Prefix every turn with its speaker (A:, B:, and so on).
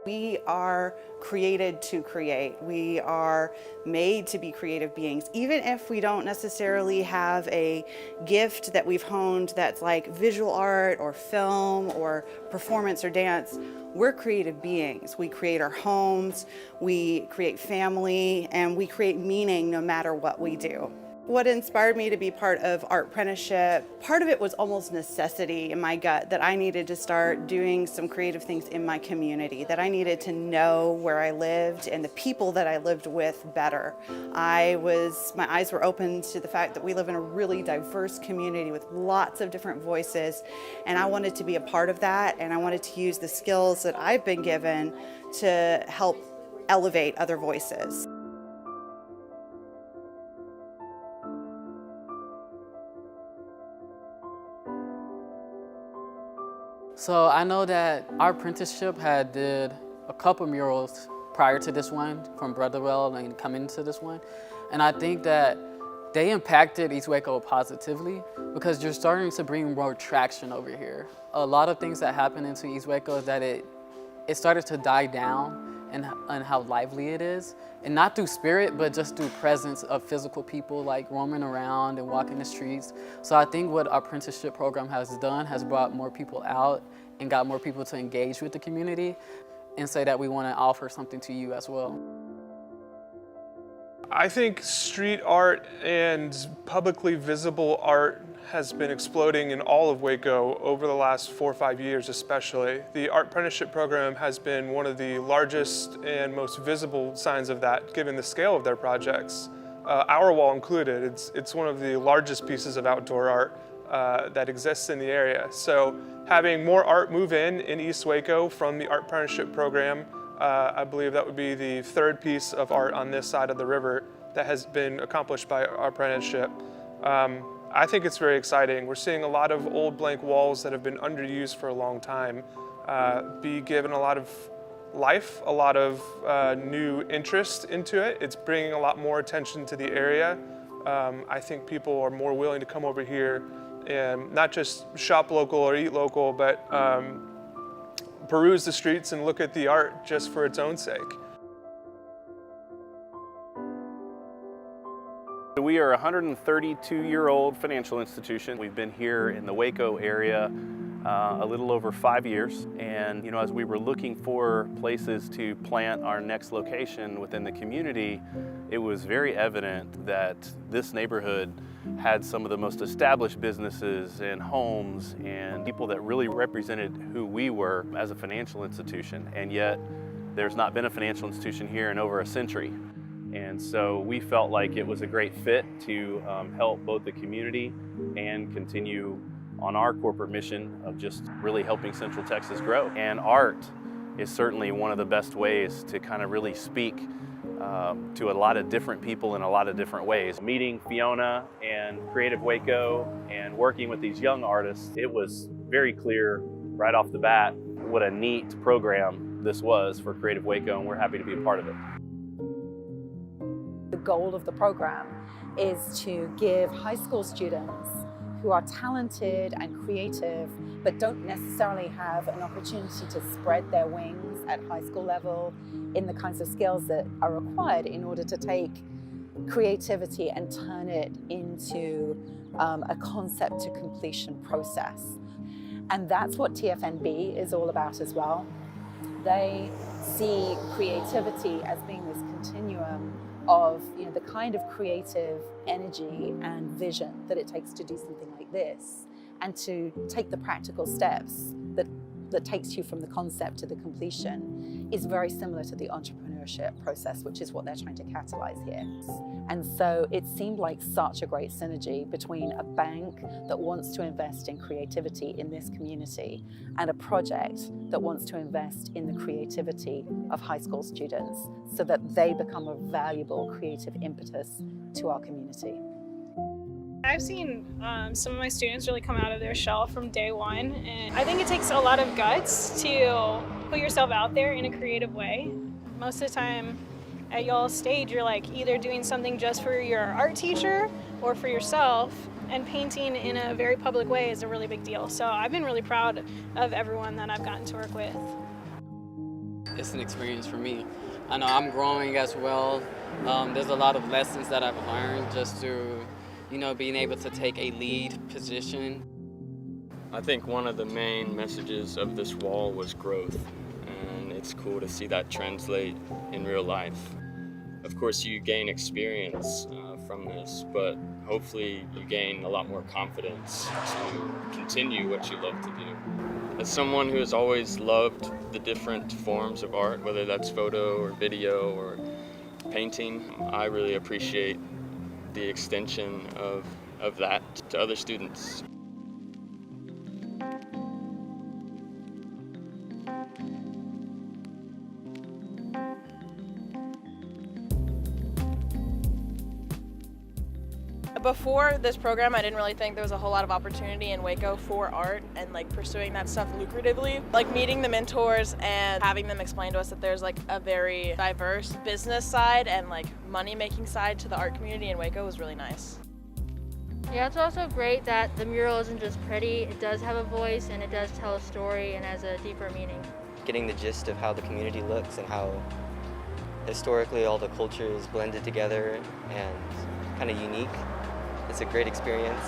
A: We are created to create. We are made to be creative beings. Even if we don't necessarily have a gift that we've honed that's like visual art or film or performance or dance, we're creative beings. We create our homes, we create family, and we create meaning no matter what we do. What inspired me to be part of ARTPrenticeship, part of it was almost necessity in my gut that I needed to start doing some creative things in my community, that I needed to know where I lived and the people that I lived with better. My eyes were open to the fact that we live in a really diverse community with lots of different voices, and I wanted to be a part of that, and I wanted to use the skills that I've been given to help elevate other voices.
B: So I know that our apprenticeship had did a couple murals prior to this one from Brotherwell and coming to this one. And I think that they impacted East Waco positively because you're starting to bring more traction over here. A lot of things that happen into East Waco is that it started to die down and how lively it is. And not through spirit, but just through presence of physical people like roaming around and walking the streets. So I think what our apprenticeship program has done has brought more people out and got more people to engage with the community and say that we want to offer something to you as well.
C: I think street art and publicly visible art has been exploding in all of Waco over the last 4 or 5 years especially. The ARTPrenticeship program has been one of the largest and most visible signs of that given the scale of their projects. Our wall included, it's one of the largest pieces of outdoor art that exists in the area. So having more art move in East Waco from the ARTPrenticeship program, I believe that would be the third piece of art on this side of the river that has been accomplished by our apprenticeship. I think it's very exciting. We're seeing a lot of old blank walls that have been underused for a long time be given a lot of life, a lot of new interest into it. It's bringing a lot more attention to the area. I think people are more willing to come over here and not just shop local or eat local, but peruse the streets and look at the art just for its own sake.
D: We are a 132-year-old financial institution. We've been here in the Waco area a little over 5 years. And as we were looking for places to plant our next location within the community, it was very evident that this neighborhood had some of the most established businesses and homes and people that really represented who we were as a financial institution. And yet there's not been a financial institution here in over a century. And so we felt like it was a great fit to help both the community and continue on our corporate mission of just really helping Central Texas grow. And art is certainly one of the best ways to kind of really speak to a lot of different people in a lot of different ways. Meeting Fiona and Creative Waco and working with these young artists, it was very clear right off the bat what a neat program this was for Creative Waco, and we're happy to be a part of it.
E: The goal of the program is to give high school students who are talented and creative but don't necessarily have an opportunity to spread their wings at high school level in the kinds of skills that are required in order to take creativity and turn it into a concept to completion process. And that's what TFNB is all about as well. They see creativity as being this continuum of the kind of creative energy and vision that it takes to do something like this, and to take the practical steps that takes you from the concept to the completion is very similar to the entrepreneurship process, which is what they're trying to catalyze here. And so it seemed like such a great synergy between a bank that wants to invest in creativity in this community and a project that wants to invest in the creativity of high school students so that they become a valuable creative impetus to our community.
F: I've seen some of my students really come out of their shell from day one, and I think it takes a lot of guts to put yourself out there in a creative way. Most of the time at y'all's stage, you're like either doing something just for your art teacher or for yourself, and painting in a very public way is a really big deal. So I've been really proud of everyone that I've gotten to work with.
B: it's an experience for me. I know I'm growing as well. There's a lot of lessons that I've learned just through, being able to take a lead position.
G: I think one of the main messages of this wall was growth, and it's cool to see that translate in real life. Of course, you gain experience from this, but hopefully you gain a lot more confidence to continue what you love to do. As someone who has always loved the different forms of art, whether that's photo or video or painting, I really appreciate the extension of that to other students.
H: Before this program, I didn't really think there was a whole lot of opportunity in Waco for art and pursuing that stuff lucratively. Meeting the mentors and having them explain to us that there's a very diverse business side and money-making side to the art community in Waco was really nice.
I: Yeah, it's also great that the mural isn't just pretty, it does have a voice and it does tell a story and has a deeper meaning.
J: Getting the gist of how the community looks and how historically all the cultures blended together and kind of unique. It's a great experience.